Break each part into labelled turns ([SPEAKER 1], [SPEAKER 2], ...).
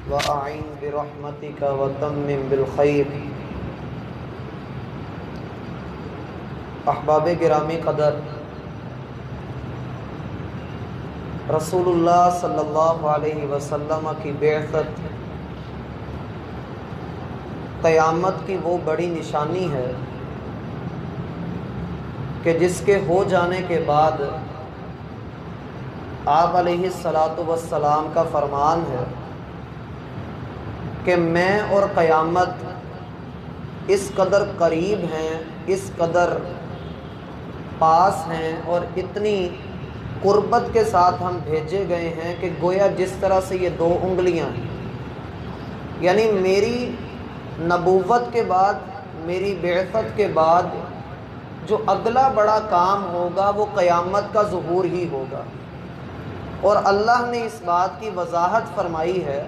[SPEAKER 1] وأعن برحمتك وتمم بالخير۔ احباب گرامی قدر، رسول اللہ صلی اللہ علیہ وسلم کی بعثت قیامت کی وہ بڑی نشانی ہے کہ جس کے ہو جانے کے بعد آپ علیہ السلام کا فرمان ہے کہ میں اور قیامت اس قدر قریب ہیں، اس قدر پاس ہیں اور اتنی قربت کے ساتھ ہم بھیجے گئے ہیں کہ گویا جس طرح سے یہ دو انگلیاں ہیں، یعنی میری نبوت کے بعد، میری بعثت کے بعد جو اگلا بڑا کام ہوگا وہ قیامت کا ظہور ہی ہوگا۔ اور اللہ نے اس بات کی وضاحت فرمائی ہے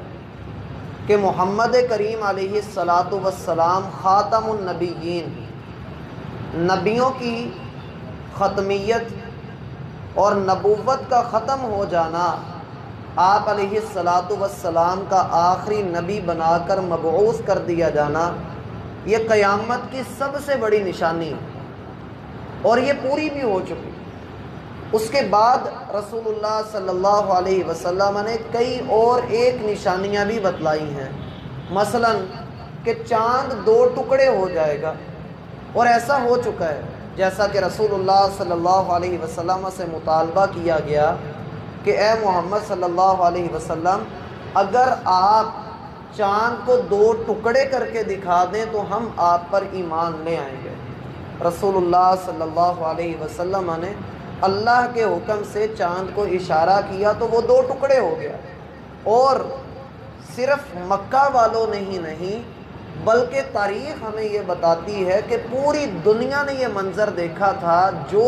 [SPEAKER 1] کہ محمد کریم علیہ السلام خاتم النبیین، نبیوں کی ختمیت اور نبوت کا ختم ہو جانا، آپ علیہ السلام کا آخری نبی بنا کر مبعوث کر دیا جانا، یہ قیامت کی سب سے بڑی نشانی ہے اور یہ پوری بھی ہو چکی۔ اس کے بعد رسول اللہ صلی اللہ علیہ وسلم نے کئی اور ایک نشانیاں بھی بتلائی ہیں، مثلا کہ چاند دو ٹکڑے ہو جائے گا، اور ایسا ہو چکا ہے جیسا کہ رسول اللہ صلی اللہ علیہ وسلم سے مطالبہ کیا گیا کہ اے محمد صلی اللہ علیہ وسلم، اگر آپ چاند کو دو ٹکڑے کر کے دکھا دیں تو ہم آپ پر ایمان لے آئیں گے۔ رسول اللہ صلی اللہ علیہ وسلم نے اللہ کے حکم سے چاند کو اشارہ کیا تو وہ دو ٹکڑے ہو گیا، اور صرف مکہ والوں نے ہی نہیں بلکہ تاریخ ہمیں یہ بتاتی ہے کہ پوری دنیا نے یہ منظر دیکھا تھا، جو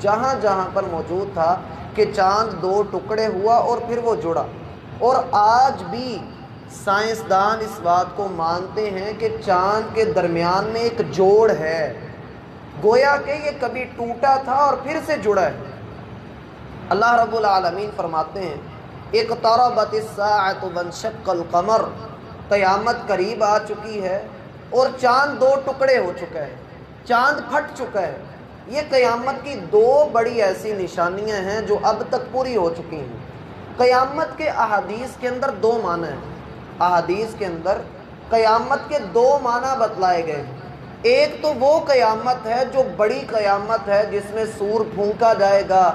[SPEAKER 1] جہاں جہاں پر موجود تھا، کہ چاند دو ٹکڑے ہوا اور پھر وہ جڑا۔ اور آج بھی سائنسدان اس بات کو مانتے ہیں کہ چاند کے درمیان میں ایک جوڑ ہے، گویا کہ یہ کبھی ٹوٹا تھا اور پھر سے جڑا ہے۔ اللہ رب العالمین فرماتے ہیں اقتربت الساعۃ وانشق القمر، قیامت قریب آ چکی ہے اور چاند دو ٹکڑے ہو چکا ہے، چاند پھٹ چکا ہے۔ یہ قیامت کی دو بڑی ایسی نشانیاں ہیں جو اب تک پوری ہو چکی ہیں۔ قیامت کے احادیث کے اندر دو معنی ہیں، احادیث کے اندر قیامت کے دو معنی بتلائے گئے ہیں۔ ایک تو وہ قیامت ہے جو بڑی قیامت ہے جس میں سور پھونکا جائے گا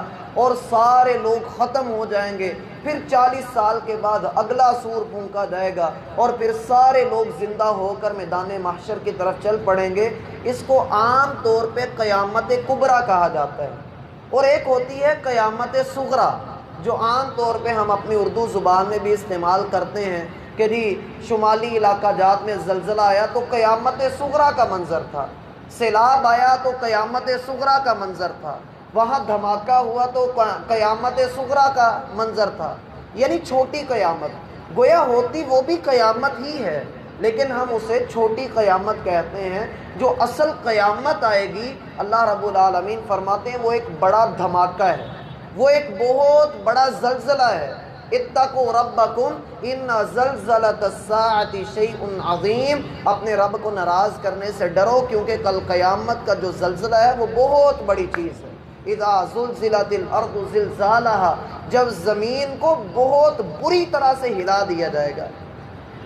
[SPEAKER 1] اور سارے لوگ ختم ہو جائیں گے، پھر 40 سال کے بعد اگلا سور پھونکا جائے گا اور پھر سارے لوگ زندہ ہو کر میدان محشر کی طرف چل پڑیں گے۔ اس کو عام طور پہ قیامت کبریٰ کہا جاتا ہے۔ اور ایک ہوتی ہے قیامت صغریٰ، جو عام طور پہ ہم اپنی اردو زبان میں بھی استعمال کرتے ہیں کہ جی شمالی علاقہ جات میں زلزلہ آیا تو قیامت صغریٰ کا منظر تھا، سیلاب آیا تو قیامت صغریٰ کا منظر تھا، وہاں دھماکہ ہوا تو قیامت صغریٰ کا منظر تھا، یعنی چھوٹی قیامت۔ گویا ہوتی وہ بھی قیامت ہی ہے لیکن ہم اسے چھوٹی قیامت کہتے ہیں۔ جو اصل قیامت آئے گی، اللہ رب العالمین فرماتے ہیں وہ ایک بڑا دھماکہ ہے، وہ ایک بہت بڑا زلزلہ ہے۔ اتقوا ربکم ان زلزلۃ الساعۃ شیء عظیم، اپنے رب کو ناراض کرنے سے ڈرو کیونکہ کل قیامت کا جو زلزلہ ہے وہ بہت بڑی چیز ہے۔ اذا زلزلت الارض زلزالها، جب زمین کو بہت بری طرح سے ہلا دیا جائے گا۔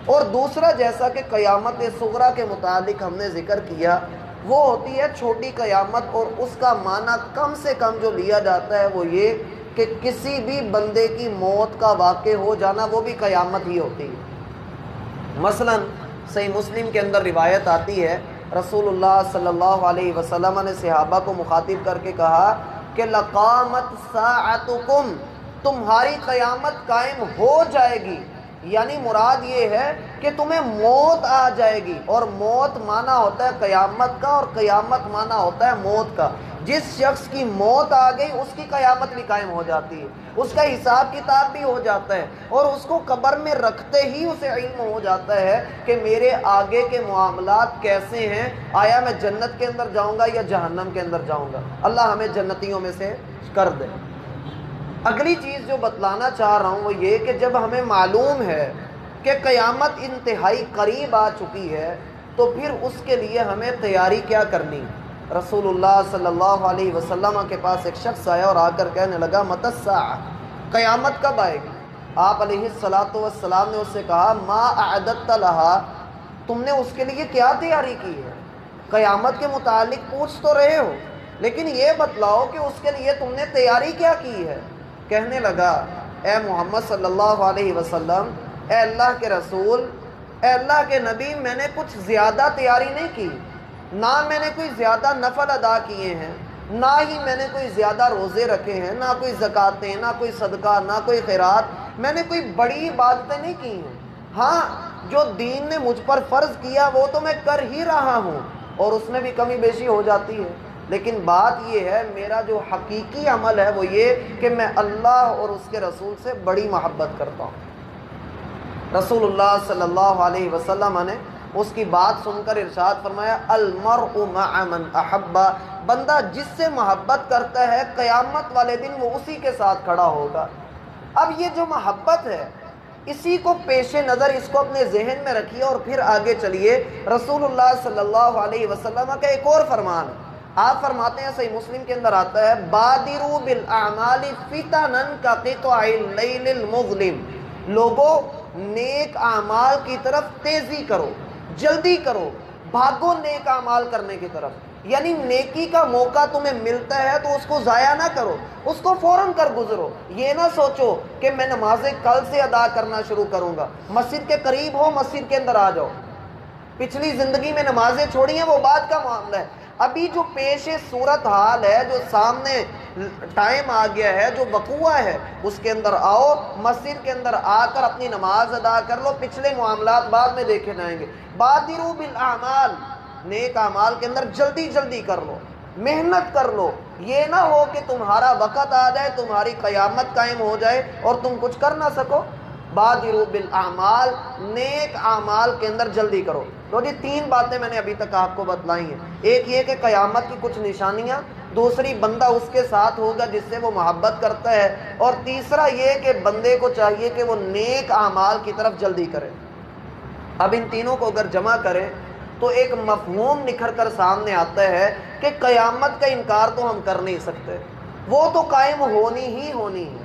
[SPEAKER 1] اور دوسرا جیسا کہ قیامت صغریٰ کے متعلق ہم نے ذکر کیا، وہ ہوتی ہے چھوٹی قیامت، اور اس کا معنی کم سے کم جو لیا جاتا ہے وہ یہ کہ کسی بھی بندے کی موت کا واقع ہو جانا وہ بھی قیامت ہی ہوتی ہے۔ مثلا صحیح مسلم کے اندر روایت آتی ہے، رسول اللہ صلی اللہ علیہ وسلم نے صحابہ کو مخاطب کر کے کہا کہ لقامت ساعتکم، تمہاری قیامت قائم ہو جائے گی، یعنی مراد یہ ہے کہ تمہیں موت آ جائے گی، اور موت معنی ہوتا ہے قیامت کا اور قیامت معنی ہوتا ہے موت کا۔ جس شخص کی موت آ گئی اس کی قیامت بھی قائم ہو جاتی ہے، اس کا حساب کتاب بھی ہو جاتا ہے، اور اس کو قبر میں رکھتے ہی اسے علم ہو جاتا ہے کہ میرے آگے کے معاملات کیسے ہیں، آیا میں جنت کے اندر جاؤں گا یا جہنم کے اندر جاؤں گا۔ اللہ ہمیں جنتیوں میں سے کر دے۔ اگلی چیز جو بتلانا چاہ رہا ہوں وہ یہ کہ جب ہمیں معلوم ہے کہ قیامت انتہائی قریب آ چکی ہے تو پھر اس کے لیے ہمیں تیاری کیا کرنی؟ رسول اللہ صلی اللہ علیہ وسلم کے پاس ایک شخص آیا اور آ کر کہنے لگا متی الساعہ، قیامت کب آئے گی؟ آپ علیہ الصلاۃ والسلام نے اس سے کہا ما اعددت لہا، تم نے اس کے لیے کیا تیاری کی ہے؟ قیامت کے متعلق پوچھ تو رہے ہو لیکن یہ بتلاؤ کہ اس کے لیے تم نے تیاری کیا کی ہے؟ کہنے لگا اے محمد صلی اللہ علیہ وسلم، اے اللہ کے رسول، اے اللہ کے نبی، میں نے کچھ زیادہ تیاری نہیں کی، نہ میں نے کوئی زیادہ نفل ادا کیے ہیں، نہ ہی میں نے کوئی زیادہ روزے رکھے ہیں، نہ کوئی زکاتیں، نہ کوئی صدقہ، نہ کوئی خیرات، میں نے کوئی بڑی عبادتیں نہیں کی ہیں۔ ہاں جو دین نے مجھ پر فرض کیا وہ تو میں کر ہی رہا ہوں اور اس میں بھی کمی بیشی ہو جاتی ہے، لیکن بات یہ ہے میرا جو حقیقی عمل ہے وہ یہ کہ میں اللہ اور اس کے رسول سے بڑی محبت کرتا ہوں۔ رسول اللہ صلی اللہ علیہ وسلم نے اس کی بات سن کر ارشاد فرمایا المرء مع من احب، بندہ جس سے محبت کرتا ہے قیامت والے دن وہ اسی کے ساتھ کھڑا ہوگا۔ اب یہ جو محبت ہے اسی کو پیش نظر، اس کو اپنے ذہن میں رکھیے اور پھر آگے چلیے۔ رسول اللہ صلی اللہ علیہ وسلم کا ایک اور فرمان، آپ فرماتے ہیں، صحیح مسلم کے اندر آتا ہے، بادروا بالاعمال فتنا کقطع اللیل المظلم، لوگوں نیک اعمال کی طرف تیزی کرو، جلدی کرو، بھاگو نیک اعمال کرنے کی طرف، یعنی نیکی کا موقع تمہیں ملتا ہے تو اس کو ضائع نہ کرو، اس کو فوراً کر گزرو۔ یہ نہ سوچو کہ میں نمازیں کل سے ادا کرنا شروع کروں گا، مسجد کے قریب ہو مسجد کے اندر آ جاؤ، پچھلی زندگی میں نمازیں چھوڑی ہیں وہ بات کا معاملہ ہے، ابھی جو پیش صورت حال ہے، جو سامنے ٹائم آ گیا ہے، جو وقوع ہے، اس کے اندر آؤ، مسجد کے اندر آ کر اپنی نماز ادا کر لو، پچھلے معاملات بعد میں دیکھے جائیں گے۔ بادروا بالاعمال، نیک اعمال کے اندر جلدی جلدی کر لو، محنت کر لو، یہ نہ ہو کہ تمہارا وقت آ جائے، تمہاری قیامت قائم ہو جائے اور تم کچھ کر نہ سکو۔ بادروا بالاعمال، نیک اعمال کے اندر جلدی کرو۔ تو جی تین باتیں میں نے ابھی تک آپ کو بتلائی ہیں، ایک یہ کہ قیامت کی کچھ نشانیاں، دوسری بندہ اس کے ساتھ ہوگا جس سے وہ محبت کرتا ہے، اور تیسرا یہ کہ بندے کو چاہیے کہ وہ نیک اعمال کی طرف جلدی کرے۔ اب ان تینوں کو اگر جمع کریں تو ایک مفہوم نکھر کر سامنے آتا ہے کہ قیامت کا انکار تو ہم کر نہیں سکتے، وہ تو قائم ہونی ہی ہونی ہے۔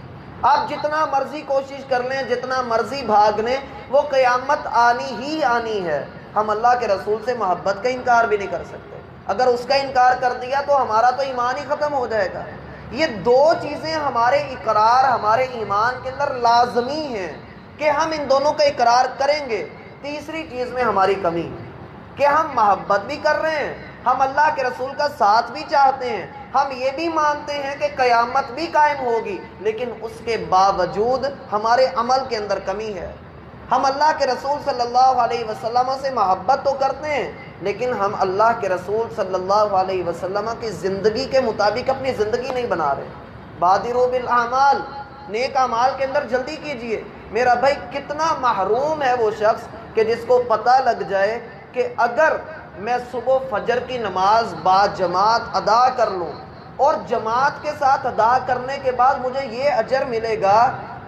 [SPEAKER 1] آپ جتنا مرضی کوشش کر لیں، جتنا مرضی بھاگ لیں، وہ قیامت آنی ہی آنی ہے۔ ہم اللہ کے رسول سے محبت کا انکار بھی نہیں کر سکتے، اگر اس کا انکار کر دیا تو ہمارا تو ایمان ہی ختم ہو جائے گا۔ یہ دو چیزیں ہمارے اقرار، ہمارے ایمان کے اندر لازمی ہیں کہ ہم ان دونوں کا اقرار کریں گے۔ تیسری چیز میں ہماری کمی کہ ہم محبت بھی کر رہے ہیں، ہم اللہ کے رسول کا ساتھ بھی چاہتے ہیں، ہم یہ بھی مانتے ہیں کہ قیامت بھی قائم ہوگی، لیکن اس کے باوجود ہمارے عمل کے اندر کمی ہے۔ ہم اللہ کے رسول صلی اللہ علیہ وسلم سے محبت تو کرتے ہیں لیکن ہم اللہ کے رسول صلی اللہ علیہ وسلم کی زندگی کے مطابق اپنی زندگی نہیں بنا رہے۔ بادروا بالاعمال، نیک اعمال کے اندر جلدی کیجئے۔ میرا بھائی کتنا محروم ہے وہ شخص کہ جس کو پتہ لگ جائے کہ اگر میں صبح فجر کی نماز با جماعت ادا کر لوں اور جماعت کے ساتھ ادا کرنے کے بعد مجھے یہ اجر ملے گا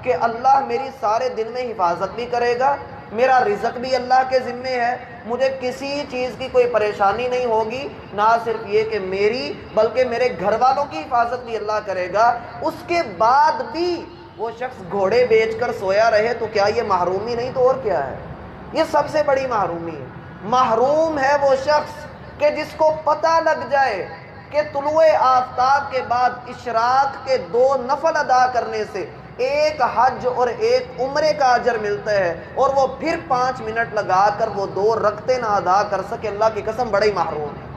[SPEAKER 1] کہ اللہ میری سارے دن میں حفاظت بھی کرے گا، میرا رزق بھی اللہ کے ذمے ہے، مجھے کسی چیز کی کوئی پریشانی نہیں ہوگی، نہ صرف یہ کہ میری بلکہ میرے گھر والوں کی حفاظت بھی اللہ کرے گا، اس کے بعد بھی وہ شخص گھوڑے بیچ کر سویا رہے تو کیا یہ محرومی نہیں تو اور کیا ہے؟ یہ سب سے بڑی محرومی ہے۔ محروم ہے وہ شخص کہ جس کو پتہ لگ جائے کہ طلوع آفتاب کے بعد اشراق کے 2 نفل ادا کرنے سے ایک حج اور ایک عمرے کا اجر ملتا ہے، اور وہ پھر 5 منٹ لگا کر وہ 2 رکعتیں نہ ادا کر سکے، اللہ کی قسم بڑا ہی محروم ہے۔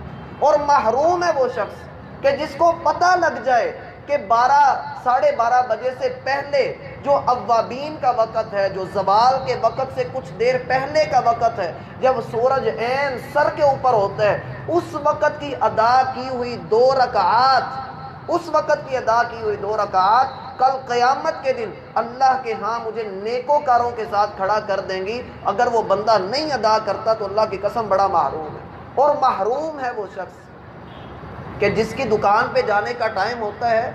[SPEAKER 1] اور محروم ہے وہ شخص کہ جس کو پتہ لگ جائے کہ 12 بجے سے پہلے جو اوابین کا وقت ہے، جو زوال کے وقت سے کچھ دیر پہلے کا وقت ہے، جب سورج عین سر کے اوپر ہوتا ہے، اس وقت کی ادا کی ہوئی 2 رکعات، اس وقت کی ادا کی ہوئی 2 رکعات کل قیامت کے دن اللہ کے ہاں مجھے نیکوکاروں کے ساتھ کھڑا کر دیں گی۔ اگر وہ بندہ نہیں ادا کرتا تو اللہ کی قسم بڑا محروم ہے۔ اور محروم ہے وہ شخص کہ جس کی دکان پہ جانے کا ٹائم ہوتا ہے،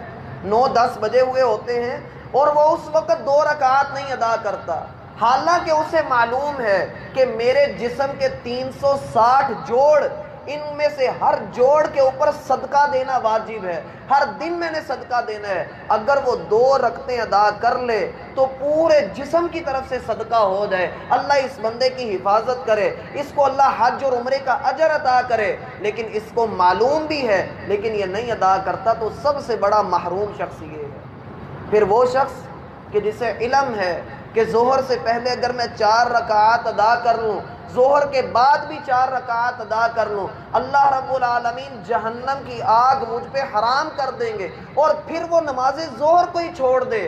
[SPEAKER 1] 9-10 بجے ہوئے ہوتے ہیں اور وہ اس وقت 2 رکعات نہیں ادا کرتا، حالانکہ اسے معلوم ہے کہ میرے جسم کے 360 جوڑ، ان میں سے ہر جوڑ کے اوپر صدقہ دینا واجب ہے، ہر دن میں نے صدقہ دینا ہے۔ اگر وہ 2 رکعتیں ادا کر لے تو پورے جسم کی طرف سے صدقہ ہو جائے۔ اللہ اس بندے کی حفاظت کرے، اس کو اللہ حج اور عمرے کا اجر عطا کرے۔ لیکن اس کو معلوم بھی ہے لیکن یہ نہیں ادا کرتا، تو سب سے بڑا محروم شخص یہ ہے۔ پھر وہ شخص کہ جسے علم ہے کہ ظہر سے پہلے اگر میں 4 رکعات ادا کر لوں، ظہر کے بعد بھی 4 رکعات ادا کر لوں، اللہ رب العالمین جہنم کی آگ مجھ پہ حرام کر دیں گے، اور پھر وہ نماز ظہر کو ہی چھوڑ دے،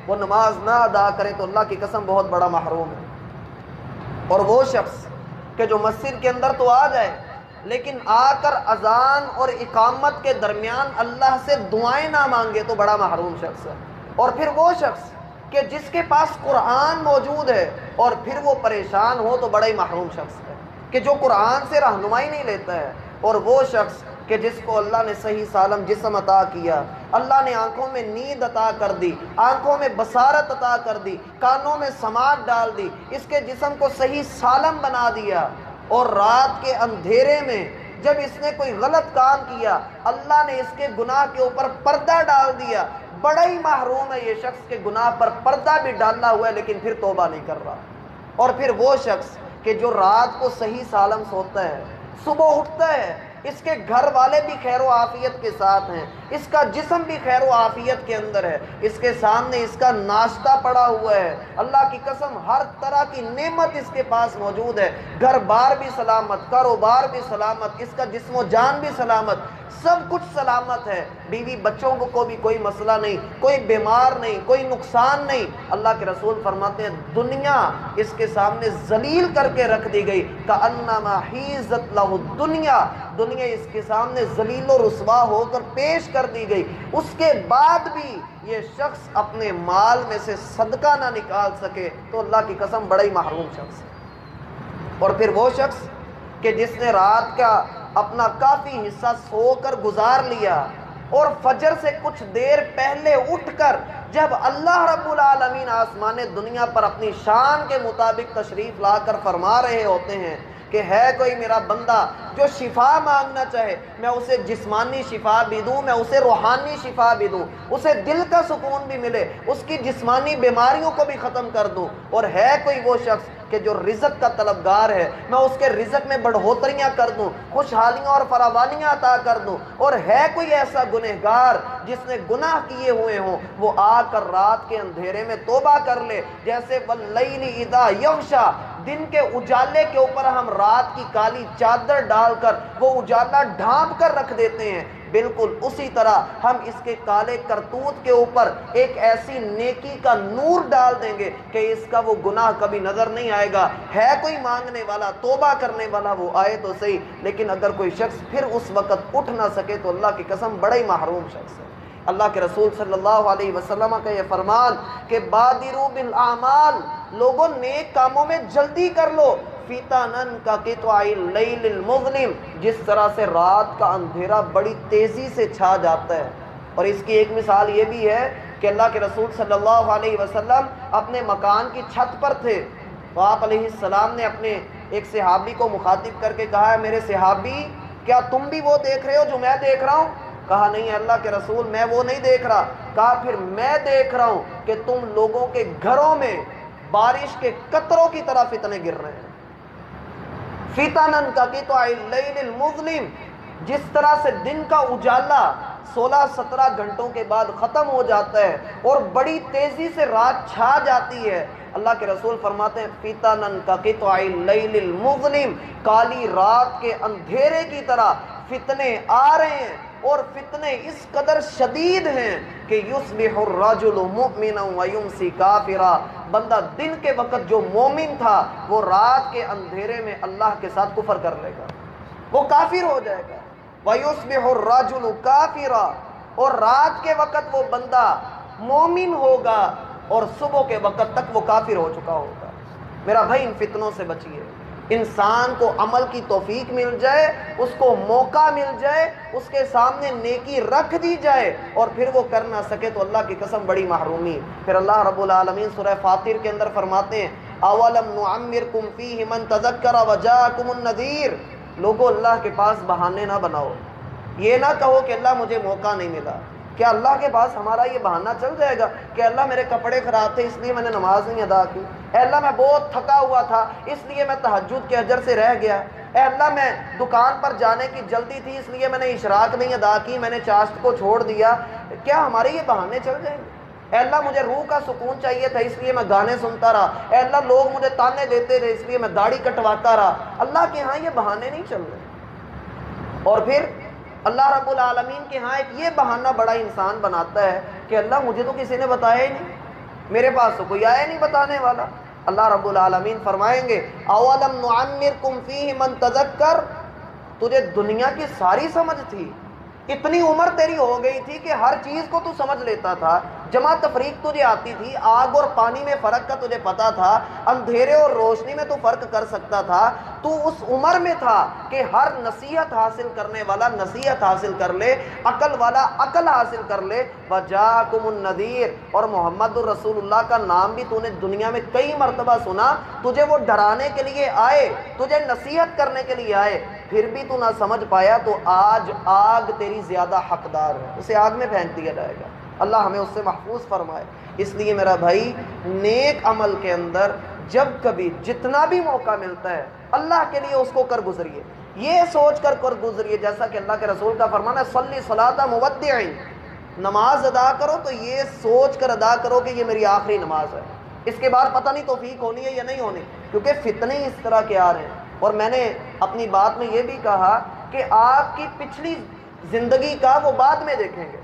[SPEAKER 1] وہ نماز نہ ادا کرے، تو اللہ کی قسم بہت بڑا محروم ہے۔ اور وہ شخص کہ جو مسجد کے اندر تو آ جائے لیکن آ کر اذان اور اقامت کے درمیان اللہ سے دعائیں نہ مانگے، تو بڑا محروم شخص ہے۔ اور پھر وہ شخص کہ جس کے پاس قرآن موجود ہے اور پھر وہ پریشان ہو، تو بڑا ہی محروم شخص ہے کہ جو قرآن سے رہنمائی نہیں لیتا ہے۔ اور وہ شخص کہ جس کو اللہ نے صحیح سالم جسم عطا کیا، اللہ نے آنکھوں میں نیند عطا کر دی، آنکھوں میں بصارت عطا کر دی، کانوں میں سماعت ڈال دی، اس کے جسم کو صحیح سالم بنا دیا، اور رات کے اندھیرے میں جب اس نے کوئی غلط کام کیا، اللہ نے اس کے گناہ کے اوپر پردہ ڈال دیا۔ بڑا ہی محروم ہے یہ شخص کے گناہ پر پردہ بھی ڈالنا ہوا ہے لیکن پھر توبہ نہیں کر رہا۔ اور پھر وہ شخص کہ جو رات کو صحیح سالم سوتا ہے، صبح اٹھتا ہے، اس کے گھر والے بھی خیر و عافیت کے ساتھ ہیں، اس کا جسم بھی خیر و عافیت کے اندر ہے، اس کے سامنے اس کا ناشتہ پڑا ہوا ہے، اللہ کی قسم ہر طرح کی نعمت اس کے پاس موجود ہے، گھر بار بھی سلامت، کاروبار بھی سلامت، اس کا جسم و جان بھی سلامت، سب کچھ سلامت ہے، بیوی بچوں کو بھی کوئی مسئلہ نہیں، کوئی بیمار نہیں، کوئی نقصان نہیں۔ اللہ کے رسول فرماتے ہیں دنیا اس کے سامنے ذلیل کر کے رکھ دی گئی، کأنما حیزت لہ الدنیا، دنیا اس کے سامنے ذلیل و رسوا ہو کر پیش کر دی گئی، اس کے بعد بھی یہ شخص اپنے مال میں سے صدقہ نہ نکال سکے، تو اللہ کی قسم بڑا ہی محروم شخص ہے۔ اور پھر وہ شخص کہ جس نے رات کا اپنا کافی حصہ سو کر گزار لیا، اور فجر سے کچھ دیر پہلے اٹھ کر جب اللہ رب العالمین آسمان دنیا پر اپنی شان کے مطابق تشریف لا کر فرما رہے ہوتے ہیں کہ ہے کوئی میرا بندہ جو شفا مانگنا چاہے، میں اسے جسمانی شفا بھی دوں، میں اسے روحانی شفا بھی دوں، اسے دل کا سکون بھی ملے، اس کی جسمانی بیماریوں کو بھی ختم کر دوں۔ اور ہے کوئی وہ شخص کہ جو رزق کا طلبگار ہے، میں اس کے رزق میں بڑھوتریاں کر دوں، خوشحالیاں اور فراوانیاں عطا کر دوں۔ اور ہے کوئی ایسا گنہگار جس نے گناہ کیے ہوئے ہوں، وہ آ کر رات کے اندھیرے میں توبہ کر لے، جیسے واللیل اذا یغشا، دن کے اجالے کے اوپر ہم رات کی کالی چادر ڈال کر وہ اجالا ڈھانپ کر رکھ دیتے ہیں، بالکل اسی طرح ہم اس کے کالے کرتوت کے اوپر ایک ایسی نیکی کا نور ڈال دیں گے کہ اس کا وہ گناہ کبھی نظر نہیں آئے گا۔ ہے کوئی مانگنے والا، توبہ کرنے والا، وہ آئے تو صحیح، لیکن اگر کوئی شخص پھر اس وقت اٹھ نہ سکے تو اللہ کی قسم بڑا ہی محروم شخص ہے۔ اللہ کے رسول صلی اللہ علیہ وسلم کا یہ فرمان کہ بادروا بالاعمال، لوگوں نیک کاموں میں جلدی کر لو، فیتانن کا قطع اللیل المظلم، جس طرح سے رات کا اندھیرا بڑی تیزی سے چھا جاتا ہے۔ اور اس کی ایک مثال یہ بھی ہے کہ اللہ کے رسول صلی اللہ علیہ وسلم اپنے مکان کی چھت پر تھے، تو آپ علیہ السلام نے اپنے ایک صحابی کو مخاطب کر کے کہا ہے میرے صحابی کیا تم بھی وہ دیکھ رہے ہو جو میں دیکھ رہا ہوں؟ کہا نہیں اللہ کے رسول میں وہ نہیں دیکھ رہا۔ کہا پھر میں دیکھ رہا ہوں کہ تم لوگوں کے گھروں میں بارش کے قطروں کی طرح فتنے گر رہے ہیں۔ فتنن کا قطع اللیل المظلم، جس طرح سے دن کا اجالا 16-17 گھنٹوں کے بعد ختم ہو جاتا ہے اور بڑی تیزی سے رات چھا جاتی ہے، اللہ کے رسول فرماتے ہیں فتنن کا قطع اللیل المظلم، کالی رات کے اندھیرے کی طرح فتنے آ رہے ہیں، اور فتنے اس قدر شدید ہیں کہ یصبح الرجل مؤمنا ویمسی کافرا، بندہ دن کے وقت جو مومن تھا وہ رات کے اندھیرے میں اللہ کے ساتھ کفر کر لے گا، وہ کافر ہو جائے گا۔ ویصبح الرجل کافرا، اور رات کے وقت وہ بندہ مومن ہوگا اور صبح کے وقت تک وہ کافر ہو چکا ہوگا۔ میرا بھائی ان فتنوں سے بچیے، انسان کو عمل کی توفیق مل جائے، اس کو موقع مل جائے، اس کے سامنے نیکی رکھ دی جائے اور پھر وہ کر نہ سکے تو اللہ کی قسم بڑی محرومی۔ پھر اللہ رب العالمین سورہ فاطر کے اندر فرماتے ہیں اولم نعمرکم فیہ من تذکر وجاءکم النذیر۔ لوگوں اللہ کے پاس بہانے نہ بناؤ، یہ نہ کہو کہ اللہ مجھے موقع نہیں ملا۔ کیا اللہ کے پاس ہمارا یہ بہانہ چل جائے گا کہ اللہ میرے کپڑے خراب تھے اس لیے میں نے نماز نہیں ادا کی، اے اللہ میں بہت تھکا ہوا تھا اس لیے میں تہجد کے اجر سے رہ گیا، اے اللہ میں دکان پر جانے کی جلدی تھی اس لیے میں نے اشراق نہیں ادا کی، میں نے چاشت کو چھوڑ دیا۔ کیا ہمارے یہ بہانے چل جائیں گے؟ اے اللہ مجھے روح کا سکون چاہیے تھا اس لیے میں گانے سنتا رہا، اے اللہ لوگ مجھے تانے دیتے تھے اس لیے میں داڑھی کٹواتا رہا۔ اللہ کے ہاں یہ بہانے نہیں چل رہے۔ اور پھر اللہ رب العالمین کے ہاں ایک یہ بہانہ بڑا انسان بناتا ہے کہ اللہ مجھے تو کسی نے بتایا ہی نہیں، میرے پاس تو کوئی آیا نہیں بتانے والا۔ اللہ رب العالمین فرمائیں گے اولم نعمرکم فیہ من تذکر، تجھے دنیا کی ساری سمجھ تھی، اتنی عمر تیری ہو گئی تھی کہ ہر چیز کو تو سمجھ لیتا تھا، جمع تفریق تجھے آتی تھی، آگ اور پانی میں فرق کا تجھے پتا تھا، اندھیرے اور روشنی میں تو فرق کر سکتا تھا، تو اس عمر میں تھا کہ ہر نصیحت حاصل کرنے والا نصیحت حاصل کر لے، عقل والا عقل حاصل کر لے۔ وجاءکم النذیر، اور محمد الرسول اللہ کا نام بھی تو نے دنیا میں کئی مرتبہ سنا، تجھے وہ ڈرانے کے لیے آئے، تجھے نصیحت کرنے کے لیے آئے، پھر بھی تو نہ سمجھ پایا، تو آج آگ تیری زیادہ حقدار ہے، اسے آگ میں پھینک دیا جائے گا۔ اللہ ہمیں اس سے محفوظ فرمائے۔ اس لیے میرا بھائی نیک عمل کے اندر جب کبھی جتنا بھی موقع ملتا ہے اللہ کے لیے اس کو کر گزریے، یہ سوچ کر گزریے جیسا کہ اللہ کے رسول کا فرمان ہے صلی صلاۃ مودع، نماز ادا کرو تو یہ سوچ کر ادا کرو کہ یہ میری آخری نماز ہے، اس کے بعد پتہ نہیں توفیق ہونی ہے یا نہیں ہونی، کیونکہ فتنے اس طرح کے آ رہے ہیں۔ اور میں نے اپنی بات میں یہ بھی کہا کہ آپ کی پچھلی زندگی کا وہ بعد میں دیکھیں گے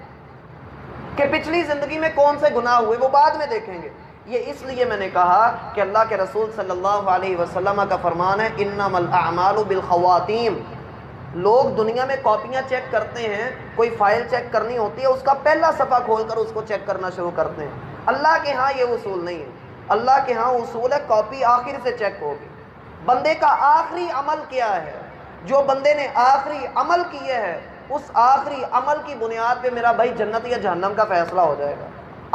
[SPEAKER 1] کہ پچھلی زندگی میں کون سے گناہ ہوئے، وہ بعد میں دیکھیں گے۔ یہ اس لیے میں نے کہا کہ اللہ کے رسول صلی اللہ علیہ وسلم کا فرمان ہے انما الاعمال بالخواتیم۔ لوگ دنیا میں کاپیاں چیک کرتے ہیں، کوئی فائل چیک کرنی ہوتی ہے اس کا پہلا صفحہ کھول کر اس کو چیک کرنا شروع کرتے ہیں۔ اللہ کے ہاں یہ اصول نہیں ہے، اللہ کے ہاں اصول ہے کاپی آخر سے چیک ہوگی، بندے کا آخری عمل کیا ہے، جو بندے نے آخری عمل کیے ہے اس آخری عمل کی بنیاد پہ میرا بھائی جنت یا جہنم کا فیصلہ ہو جائے گا،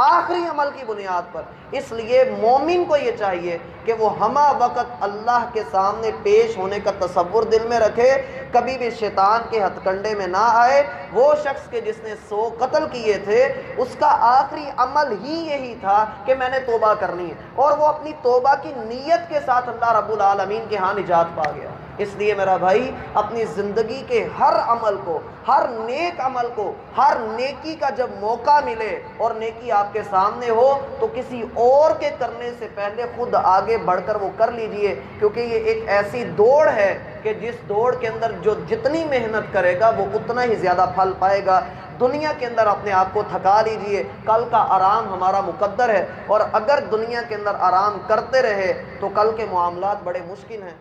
[SPEAKER 1] آخری عمل کی بنیاد پر۔ اس لیے مومن کو یہ چاہیے کہ وہ ہمہ وقت اللہ کے سامنے پیش ہونے کا تصور دل میں رکھے، کبھی بھی شیطان کے ہتھ کنڈے میں نہ آئے۔ وہ شخص کے جس نے 100 قتل کیے تھے اس کا آخری عمل ہی یہی تھا کہ میں نے توبہ کرنی ہے، اور وہ اپنی توبہ کی نیت کے ساتھ اللہ رب العالمین کے ہاں نجات پا گیا۔ اس لیے میرا بھائی اپنی زندگی کے ہر عمل کو، ہر نیک عمل کو، ہر نیکی کا جب موقع ملے اور نیکی آپ کے سامنے ہو تو کسی اور کے کرنے سے پہلے خود آگے بڑھ کر وہ کر لیجئے، کیونکہ یہ ایک ایسی دوڑ ہے کہ جس دوڑ کے اندر جو جتنی محنت کرے گا وہ اتنا ہی زیادہ پھل پائے گا۔ دنیا کے اندر اپنے آپ کو تھکا لیجئے، کل کا آرام ہمارا مقدر ہے، اور اگر دنیا کے اندر آرام کرتے رہے تو کل کے معاملات بڑے مشکل ہیں۔